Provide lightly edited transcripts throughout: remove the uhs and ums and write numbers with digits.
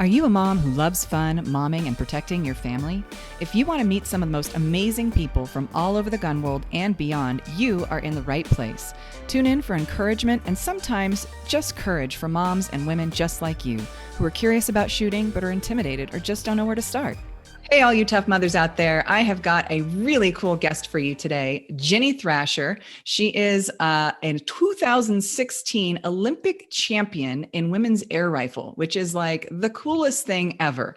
Are you a mom who loves fun, momming, and protecting your family? If you want to meet some of the most amazing people from all over the gun world and beyond, you are in the right place. Tune in for encouragement and sometimes just courage for moms and women just like you, who are curious about shooting but are intimidated or just don't know where to start. Hey, all you tough mothers out there. I have got a really cool guest for you today, Ginny Thrasher. She is a 2016 Olympic champion in women's air rifle, which is like the coolest thing ever.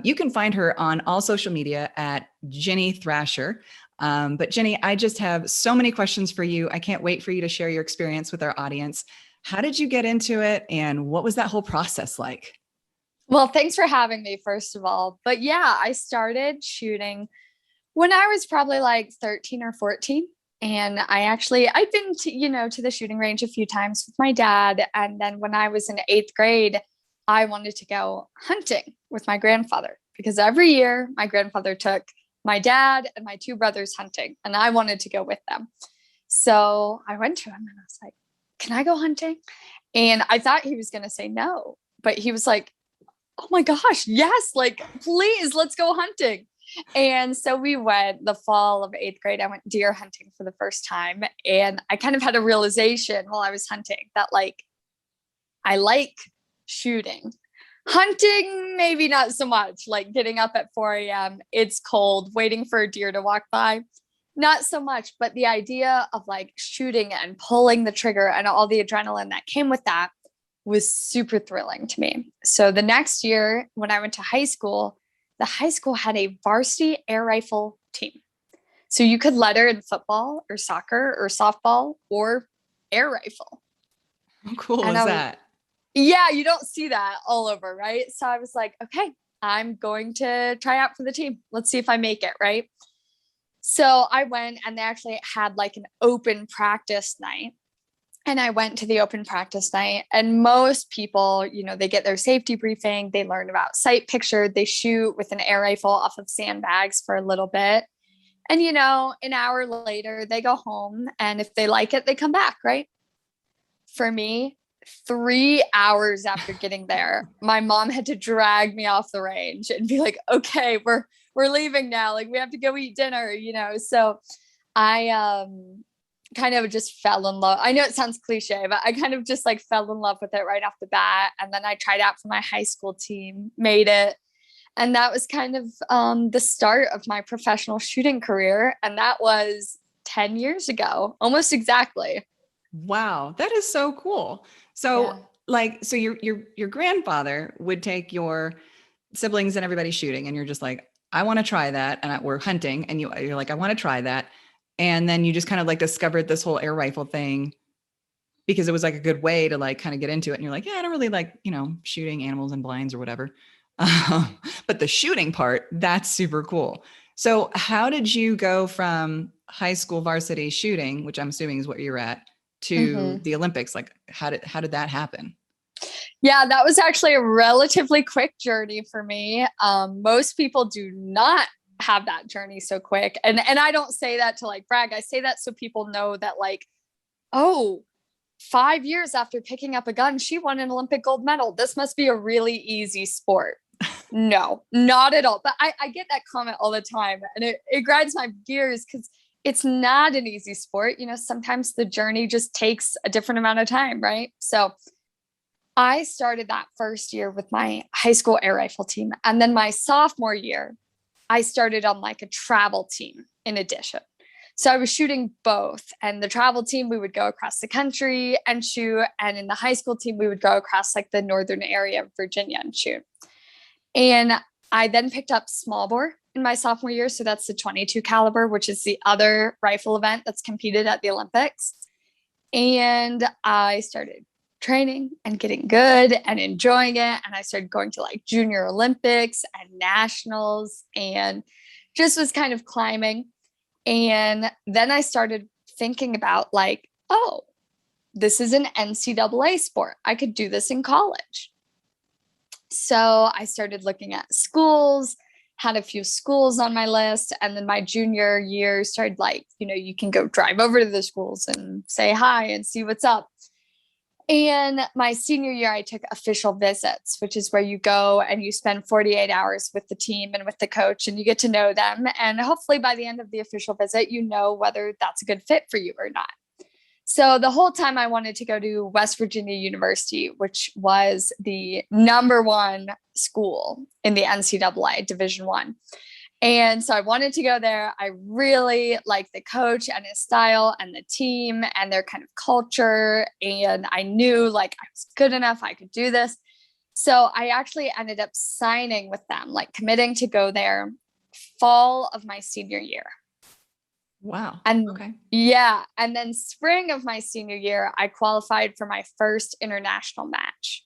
You can find her on all social media at Ginny Thrasher. But Ginny, I just have so many questions for you. I can't wait for you to share your experience with our audience. How did you get into it, and what was that whole process like? Well, thanks for having me, first of all. But yeah, I started shooting when I was probably like 13 or 14. And I'd been to the shooting range a few times with my dad. And then when I was in eighth grade, I wanted to go hunting with my grandfather because every year my grandfather took my dad and my two brothers hunting, and I wanted to go with them. So I went to him and I was like, "Can I go hunting?" And I thought he was going to say no, but he was like, "Oh my gosh, yes, like please, let's go hunting." And so we went the fall of eighth grade. I went deer hunting for the first time. And I kind of had a realization while I was hunting that like, I like shooting. Hunting, maybe not so much, like getting up at 4 a.m. It's cold, waiting for a deer to walk by. Not so much, but the idea of like shooting and pulling the trigger and all the adrenaline that came with that was super thrilling to me. So the next year, when I went to high school, the high school had a varsity air rifle team. So you could letter in football or soccer or softball or air rifle. How cool And is I was, that? yeah, you don't see that all over, right? So I was like, okay, I'm going to try out for the team. Let's see if I make it, right? So I went, and they actually had like an open practice night. And I went to the open practice night, and most people, they get their safety briefing, they learn about sight picture, they shoot with an air rifle off of sandbags for a little bit. And, an hour later, they go home, and if they like it, they come back, right? For me, 3 hours after getting there, my mom had to drag me off the range and be like, "Okay, we're leaving now. Like we have to go eat dinner." So I kind of just fell in love. I know it sounds cliche, but I kind of just like fell in love with it right off the bat. And then I tried out for my high school team, made it. And that was kind of the start of my professional shooting career. And that was 10 years ago, almost exactly. Wow, that is so cool. Yeah. So your grandfather would take your siblings and everybody shooting, and you're just like, I want to try that, and we're hunting, and you're like, I want to try that, and then you just kind of like discovered this whole air rifle thing because it was like a good way to like kind of get into it, and you're like, yeah, I don't really like shooting animals in blinds or whatever, but the shooting part, that's super cool. So how did you go from high school varsity shooting, which I'm assuming is what you're at, to Mm-hmm. the Olympics? Like how did that happen? Yeah, that was actually a relatively quick journey for me. Most people do not have that journey so quick. And I don't say that to like brag. I say that so people know that like, oh, 5 years after picking up a gun, she won an Olympic gold medal. This must be a really easy sport. No, not at all. But I get that comment all the time, and it grinds my gears because it's not an easy sport. Sometimes the journey just takes a different amount of time, right? So I started that first year with my high school air rifle team. And then my sophomore year, I started on like a travel team in addition. So I was shooting both. And the travel team, we would go across the country and shoot. And in the high school team, we would go across like the northern area of Virginia and shoot. And I then picked up small bore in my sophomore year. So that's the 22 caliber, which is the other rifle event that's competed at the Olympics. And I started training and getting good and enjoying it. And I started going to like junior Olympics and nationals and just was kind of climbing. And then I started thinking about like, oh, this is an NCAA sport. I could do this in college. So I started looking at schools, had a few schools on my list. And then my junior year started like, you can go drive over to the schools and say hi and see what's up. And my senior year, I took official visits, which is where you go and you spend 48 hours with the team and with the coach and you get to know them. And hopefully by the end of the official visit, you know whether that's a good fit for you or not. So the whole time I wanted to go to West Virginia University, which was the number one school in the NCAA Division I. And so I wanted to go there. I really liked the coach and his style and the team and their kind of culture. And I knew like I was good enough. I could do this. So I actually ended up signing with them, like committing to go there fall of my senior year. Wow. And okay. Yeah. And then spring of my senior year, I qualified for my first international match.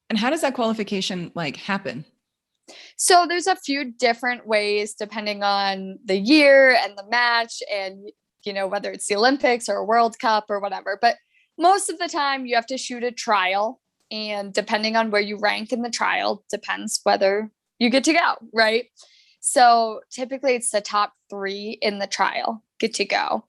And how does that qualification like happen? So there's a few different ways depending on the year and the match and, you know, whether it's the Olympics or a World Cup or whatever. But most of the time you have to shoot a trial, and depending on where you rank in the trial depends whether you get to go, right? So typically it's the top 3 in the trial get to go.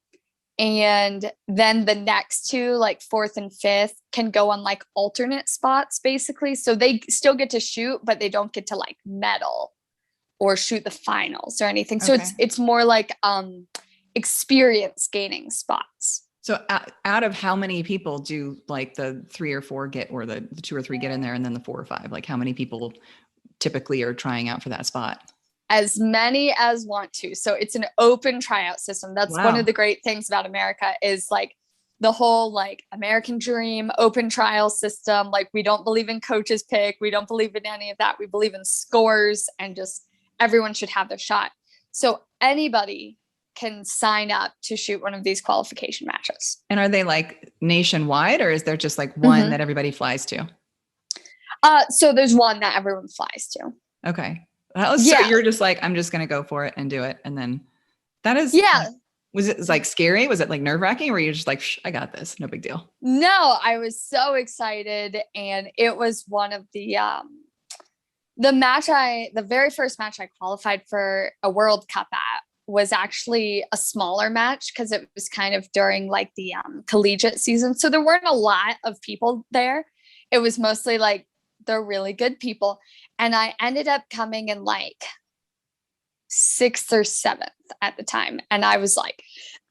And then the next 2, like 4th and 5th, can go on like alternate spots, basically. So they still get to shoot, but they don't get to like medal or shoot the finals or anything. So it's more like experience gaining spots. So out of how many people do like the 3 or 4 get, or the 2 or 3 get in there, and then the 4 or 5? Like how many people typically are trying out for that spot? As many as want to. So it's an open tryout system. That's one of the great things about America is like the whole like American dream, open trial system. Like we don't believe in coaches pick. We don't believe in any of that. We believe in scores and just everyone should have their shot. So anybody can sign up to shoot one of these qualification matches. And are they like nationwide, or is there just like one that everybody flies to? So there's one that everyone flies to. Okay. So you're just like, I'm just going to go for it and do it. And then that is, was it like scary? Was it like nerve wracking, or were you just like, I got this, no big deal? No, I was so excited. And it was one of the very first match I qualified for a World Cup at was actually a smaller match because it was kind of during like the collegiate season. So there weren't a lot of people there. It was mostly like, they're really good people. And I ended up coming in like 6th or 7th at the time. And I was like,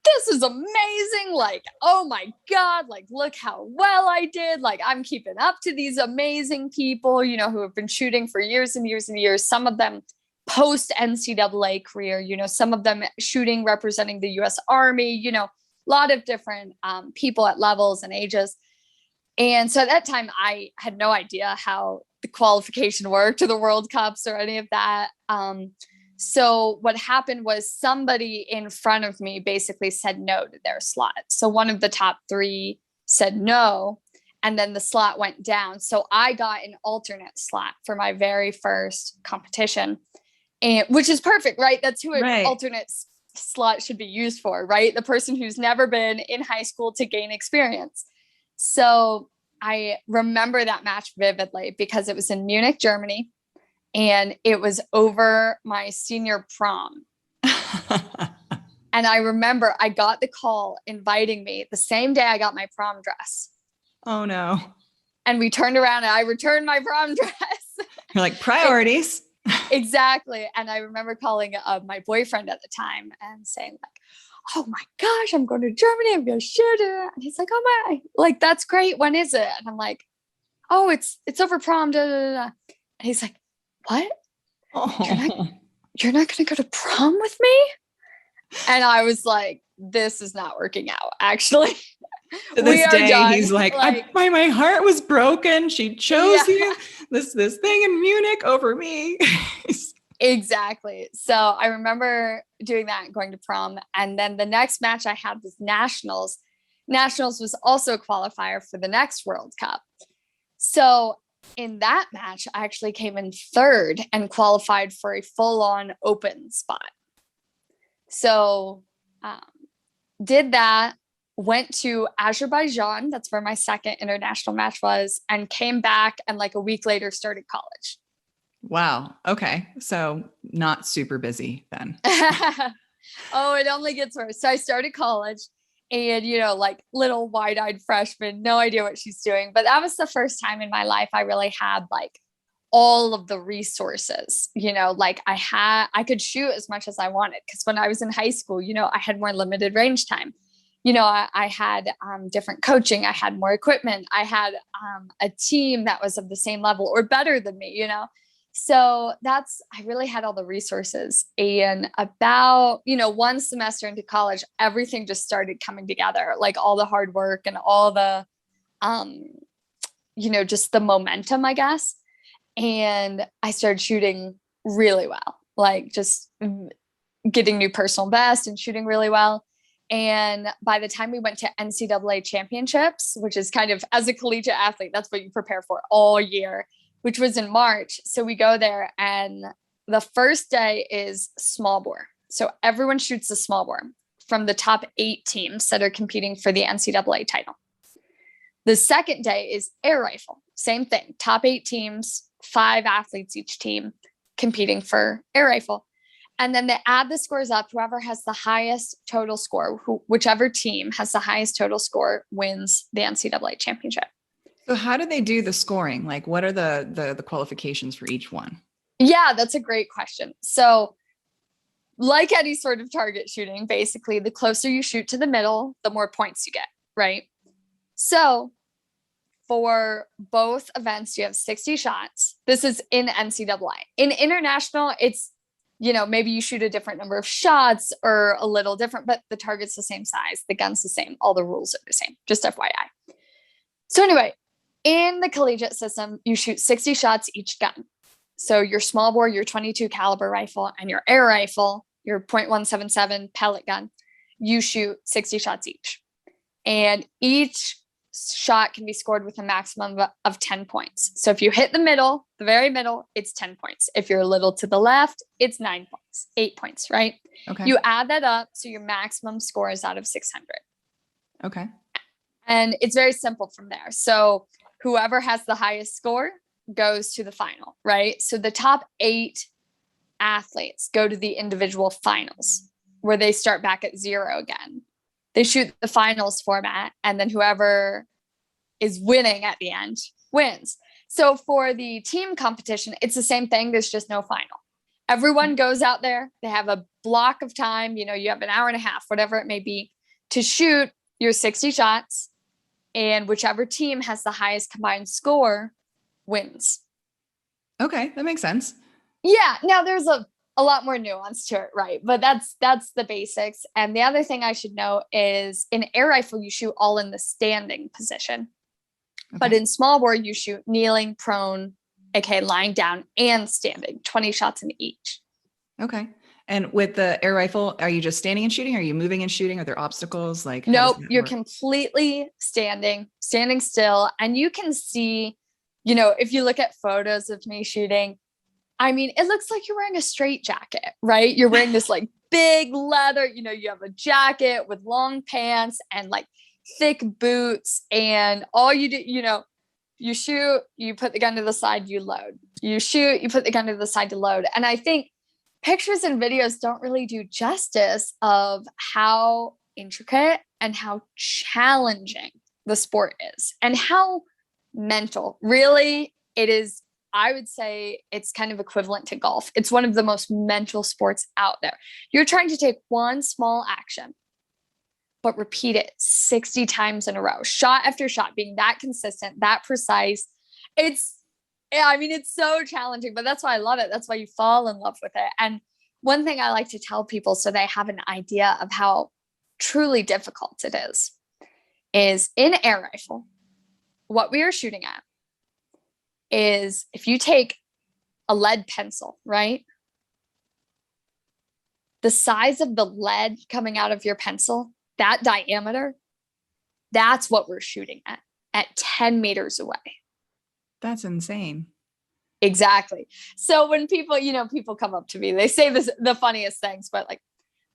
this is amazing. Like, oh my God, like, look how well I did. Like, I'm keeping up to these amazing people, you know, who have been shooting for years and years and years. Some of them post NCAA career, you know, some of them shooting, representing the US Army, you know, a lot of different people at levels and ages. And so at that time, I had no idea how the qualification worked to the World Cups or any of that. So what happened was somebody in front of me basically said no to their slot. So one of the top 3 said no, and then the slot went down. So I got an alternate slot for my very first competition, and which is perfect, right? That's who an alternate slot should be used for, right? The person who's never been in high school to gain experience. So I remember that match vividly because it was in Munich, Germany, and it was over my senior prom. And I remember I got the call inviting me the same day I got my prom dress. Oh no. And we turned around and I returned my prom dress. You're like, priorities. Exactly. And I remember calling my boyfriend at the time and saying like, oh my gosh, I'm going to Germany. I'm going to shoot it. And he's like, oh my, like, that's great. When is it? And I'm like, oh, it's over prom. Da, da, da, da. And he's like, what? Oh. You're not going to go to prom with me? And I was like, this is not working out, actually. To this day, he's like my heart was broken. She chose you, this thing in Munich over me. Exactly. So I remember doing that and going to prom. And then the next match I had was nationals. Nationals was also a qualifier for the next World Cup. So in that match, I actually came in 3rd and qualified for a full-on open spot. So did that, went to Azerbaijan. That's where my second international match was, and came back and like a week later started college. Wow. Okay. So not super busy then. Oh, it only gets worse. So I started college and, like little wide-eyed freshman, no idea what she's doing. But that was the first time in my life I really had like all of the resources, like I could shoot as much as I wanted. Cause when I was in high school, I had more limited range time. I had different coaching. I had more equipment. I had a team that was of the same level or better than me, So I really had all the resources. And about, one semester into college, everything just started coming together, like all the hard work and all the, just the momentum, I guess. And I started shooting really well, like just getting new personal best and shooting really well. And by the time we went to NCAA championships, which is kind of, as a collegiate athlete, that's what you prepare for all year, which was in March. So we go there and the first day is small bore. So everyone shoots a small bore from the top 8 teams that are competing for the NCAA title. The second day is air rifle. Same thing, top 8 teams, 5 athletes each team competing for air rifle. And then they add the scores up. Whoever has the highest total score, whichever team has the highest total score wins the NCAA championship. So how do they do the scoring? Like, what are the qualifications for each one? Yeah, that's a great question. So like any sort of target shooting, basically, the closer you shoot to the middle, the more points you get, right? So for both events, you have 60 shots. This is in NCAA. In international, it's, maybe you shoot a different number of shots or a little different, but the target's the same size. The gun's the same. All the rules are the same, just FYI. So anyway, in the collegiate system, you shoot 60 shots each gun. So your small bore, your 22 caliber rifle, and your air rifle, your .177 pellet gun, you shoot 60 shots each. And each shot can be scored with a maximum of 10 points. So if you hit the middle, the very middle, it's 10 points. If you're a little to the left, it's 9 points, 8 points, right? Okay. You add that up. So your maximum score is out of 600. Okay. And it's very simple from there. So whoever has the highest score goes to the final, right? So the top 8 athletes go to the individual finals where they start back at 0 again. They shoot the finals format, and then whoever is winning at the end wins. So for the team competition, it's the same thing. There's just no final. Everyone goes out there. They have a block of time. You have an hour and a half, whatever it may be, to shoot your 60 shots. And whichever team has the highest combined score wins. Okay, that makes sense. Yeah. Now there's a lot more nuance to it, right? But that's the basics. And the other thing I should know is in air rifle, you shoot all in the standing position. Okay. But in small bore, you shoot kneeling, prone, aka lying down, and standing, 20 shots in each. Okay. And with the air rifle, are you just standing and shooting? Are you moving and shooting? Are there obstacles? Like, nope, you're completely standing still. And you can see, if you look at photos of me shooting, I mean, it looks like you're wearing a straight jacket, right? You're wearing this like big leather, you have a jacket with long pants and like thick boots, and all you do, you shoot, you put the gun to the side, you load, you shoot, you put the gun to the side to load. And I think pictures and videos don't really do justice of how intricate and how challenging the sport is and how mental really it is. I would say it's kind of equivalent to golf. It's one of the most mental sports out there. You're trying to take one small action, but repeat it 60 times in a row, shot after shot, being that consistent, that precise. It's so challenging, but that's why I love it. That's why you fall in love with it. And one thing I like to tell people so they have an idea of how truly difficult it is in air rifle, what we are shooting at is if you take a lead pencil, right? The size of the lead coming out of your pencil, that diameter, that's what we're shooting at 10 meters away. That's insane. Exactly. So when people come up to me, they say the funniest things, but like,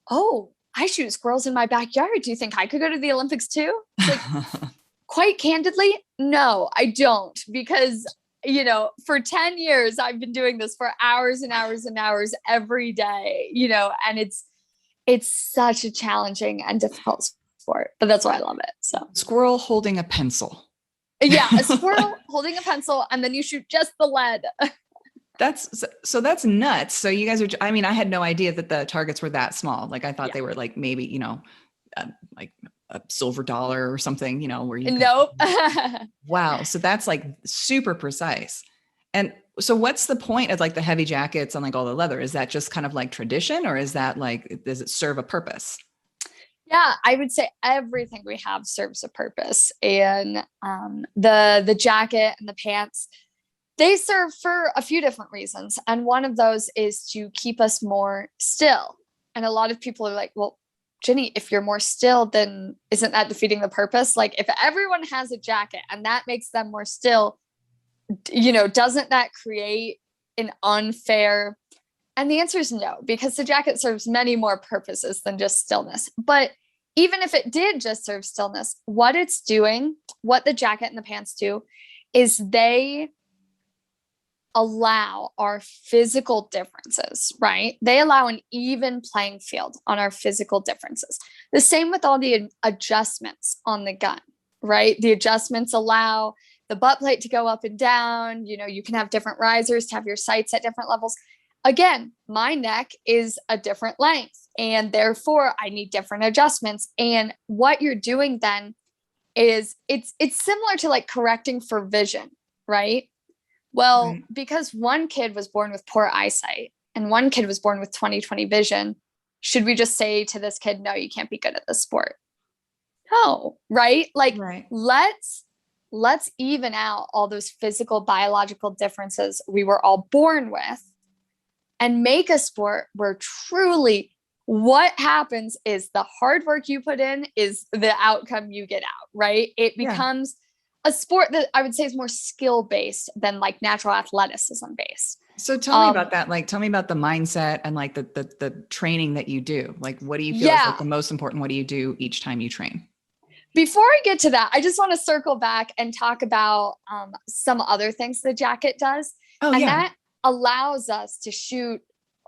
oh, I shoot squirrels in my backyard. Do you think I could go to the Olympics too? Like, quite candidly, no, I don't, because for 10 years, I've been doing this for hours and hours and hours every day, and it's such a challenging and difficult sport, but that's why I love it. So Squirrel holding a pencil. yeah, a squirrel holding a pencil, and then you shoot just the lead. That's nuts. So you guys are, I mean, I had no idea that the targets were that small. Like I thought they were like maybe, like a silver dollar or something, where you Nope. Wow. So that's like super precise. And so what's the point of like the heavy jackets and like all the leather? Is that just kind of like tradition, or is that like, does it serve a purpose? Yeah, I would say everything we have serves a purpose. And the jacket and the pants, they serve for a few different reasons. And one of those is to keep us more still. And a lot of people are like, well, Ginny, if you're more still, then isn't that defeating the purpose? Like if everyone has a jacket and that makes them more still, doesn't that create an unfair? And the answer is no, because the jacket serves many more purposes than just stillness. But even if it did just serve stillness, what it's doing, what the jacket and the pants do, is they allow our physical differences, right? They allow an even playing field on our physical differences. The same with all the adjustments on the gun, right? The adjustments allow the butt plate to go up and down. You can have different risers to have your sights at different levels. Again, my neck is a different length, and therefore I need different adjustments. And what you're doing then is it's similar to like correcting for vision, right? Well, Right. because one kid was born with poor eyesight and one kid was born with 20/20 vision, should we just say to this kid, no, you can't be good at this sport? No, right? Like Right. let's even out all those physical biological differences we were all born with and make a sport where truly what happens is the hard work you put in is the outcome you get out, right? It becomes a sport that I would say is more skill based than like natural athleticism based. So tell me about that. Like, tell me about the mindset and like the training that you do. Like, what do you feel is like the most important? What do you do each time you train? Before I get to that, I just want to circle back and talk about some other things the jacket does. Oh, and yeah. that allows us to shoot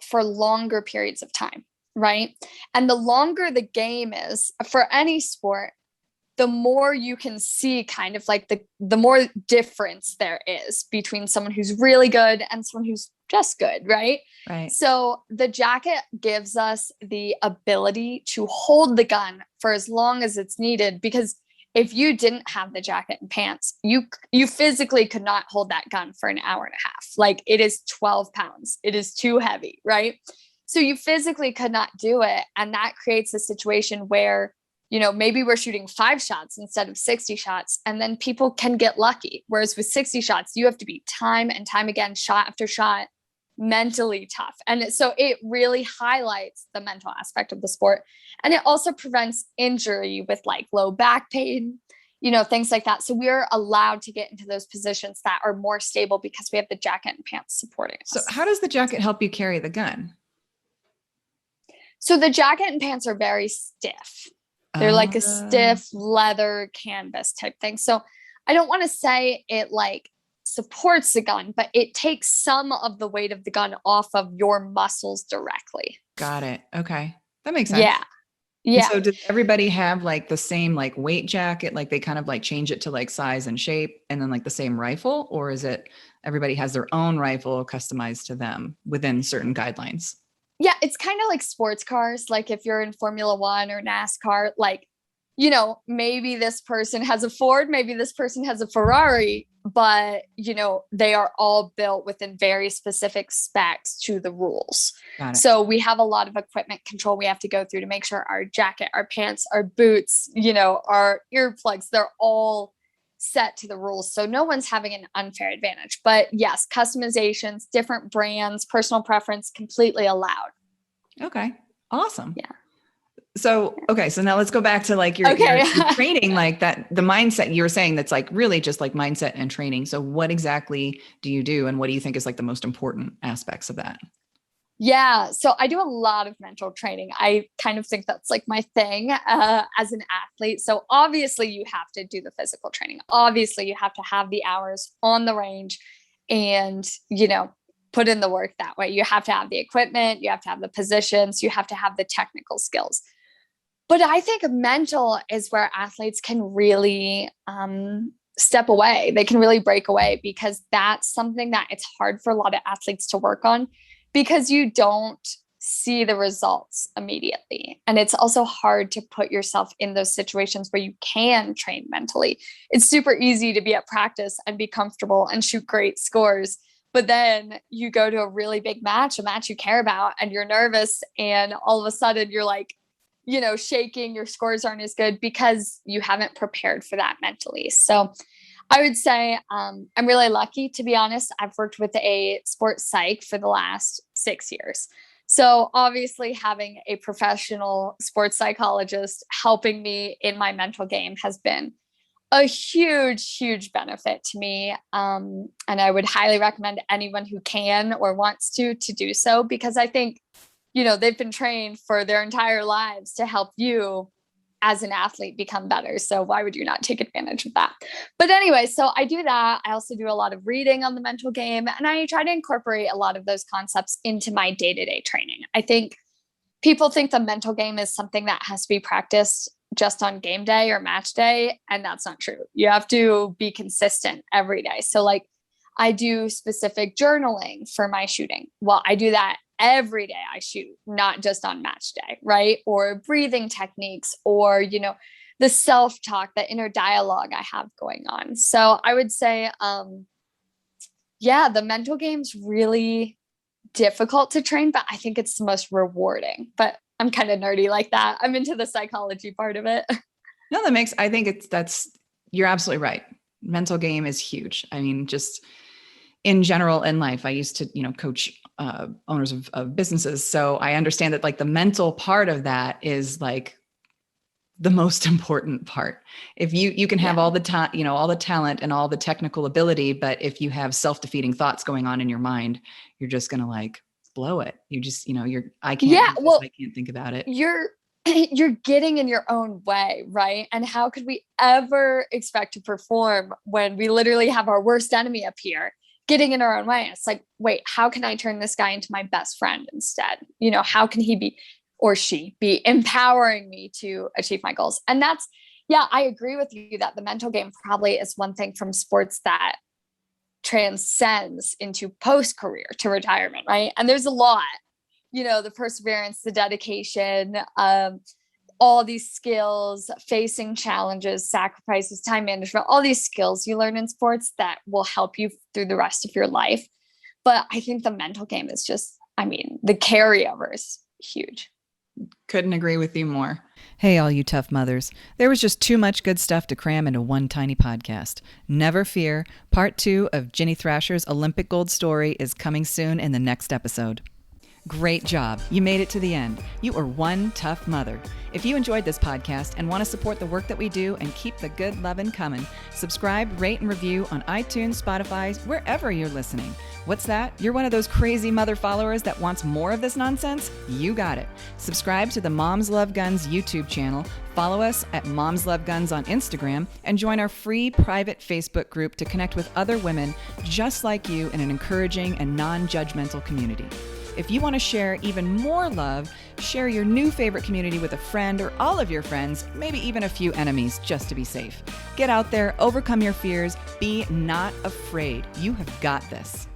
for longer periods of time, right? And the longer the game is for any sport, the more you can see kind of like the more difference there is between someone who's really good and someone who's just good, right? Right. So the jacket gives us the ability to hold the gun for as long as it's needed, because if you didn't have the jacket and pants, you physically could not hold that gun for an hour and a half. Like it is 12 pounds. It is too heavy, right? So you physically could not do it. And that creates a situation where maybe we're shooting 5 shots instead of 60 shots, and then people can get lucky. Whereas with 60 shots, you have to be time and time again, shot after shot, mentally tough. And so it really highlights the mental aspect of the sport. And it also prevents injury with like low back pain, things like that. So we're allowed to get into those positions that are more stable because we have the jacket and pants supporting us. So how does the jacket help you carry the gun? So the jacket and pants are very stiff. They're like a stiff leather canvas type thing. So I don't want to say it like supports the gun, but it takes some of the weight of the gun off of your muscles directly. Got it. Okay. That makes sense. Yeah. Yeah. And so does everybody have like the same like weight jacket? Like they kind of like change it to like size and shape and then like the same rifle? Or is it everybody has their own rifle customized to them within certain guidelines? Yeah, it's kind of like sports cars. Like if you're in Formula One or NASCAR, like, maybe this person has a Ford, maybe this person has a Ferrari, but, they are all built within very specific specs to the rules. So we have a lot of equipment control we have to go through to make sure our jacket, our pants, our boots, our earplugs, they're all set to the rules. So no one's having an unfair advantage. But yes, customizations, different brands, personal preference, completely allowed. Okay. Awesome. Yeah. So, okay. So now let's go back to like your training, like that, the mindset you were saying that's like really just like mindset and training. So what exactly do you do? And what do you think is like the most important aspects of that? Yeah. So I do a lot of mental training. I kind of think that's like my thing as an athlete. So obviously you have to do the physical training. Obviously you have to have the hours on the range and, put in the work that way. You have to have the equipment. You have to have the positions. You have to have the technical skills. But I think mental is where athletes can really step away. They can really break away, because that's something that it's hard for a lot of athletes to work on, because you don't see the results immediately. And it's also hard to put yourself in those situations where you can train mentally. It's super easy to be at practice and be comfortable and shoot great scores. But then you go to a really big match, a match you care about, and you're nervous. And all of a sudden you're like, shaking, your scores aren't as good because you haven't prepared for that mentally. So I would say I'm really lucky, to be honest. I've worked with a sports psych for the last 6 years. So obviously having a professional sports psychologist helping me in my mental game has been a huge, huge benefit to me. And I would highly recommend anyone who can or wants to do so, because I think, they've been trained for their entire lives to help you as an athlete become better. So why would you not take advantage of that? But anyway, so I do that. I also do a lot of reading on the mental game, and I try to incorporate a lot of those concepts into my day-to-day training. I think people think the mental game is something that has to be practiced just on game day or match day, and that's not true. You have to be consistent every day. So like I do specific journaling for my shooting. Well, I do that every day I shoot, not just on match day, right? Or breathing techniques, or, the self-talk, the inner dialogue I have going on. So I would say, the mental game's really difficult to train, but I think it's the most rewarding. But I'm kind of nerdy like that. I'm into the psychology part of it. No, you're absolutely right. Mental game is huge. I mean, just in general in life, I used to, coach owners of businesses. So I understand that like the mental part of that is like the most important part. If you can have all the time, all the talent and all the technical ability, but if you have self-defeating thoughts going on in your mind, you're just going to like blow it. You just, I can't think about it. You're getting in your own way, right? And how could we ever expect to perform when we literally have our worst enemy up here getting in our own way? It's like, wait, how can I turn this guy into my best friend instead? How can he be, or she be, empowering me to achieve my goals? And that's, I agree with you that the mental game probably is one thing from sports that transcends into post-career to retirement, right? And there's a lot, the perseverance, the dedication, all these skills, facing challenges, sacrifices, time management, all these skills you learn in sports that will help you through the rest of your life. But I think the mental game is just, the carryover is huge. Couldn't agree with you more. Hey, all you tough mothers. There was just too much good stuff to cram into one tiny podcast. Never fear. Part 2 of Ginny Thrasher's Olympic gold story is coming soon in the next episode. Great job. You made it to the end. You are one tough mother. If you enjoyed this podcast and want to support the work that we do and keep the good lovin' coming, subscribe, rate, and review on iTunes, Spotify, wherever you're listening. What's that? You're one of those crazy mother followers that wants more of this nonsense? You got it. Subscribe to the Moms Love Guns YouTube channel, follow us at Moms Love Guns on Instagram, and join our free private Facebook group to connect with other women just like you in an encouraging and non-judgmental community. If you want to share even more love, share your new favorite community with a friend or all of your friends, maybe even a few enemies, just to be safe. Get out there, overcome your fears, be not afraid. You have got this.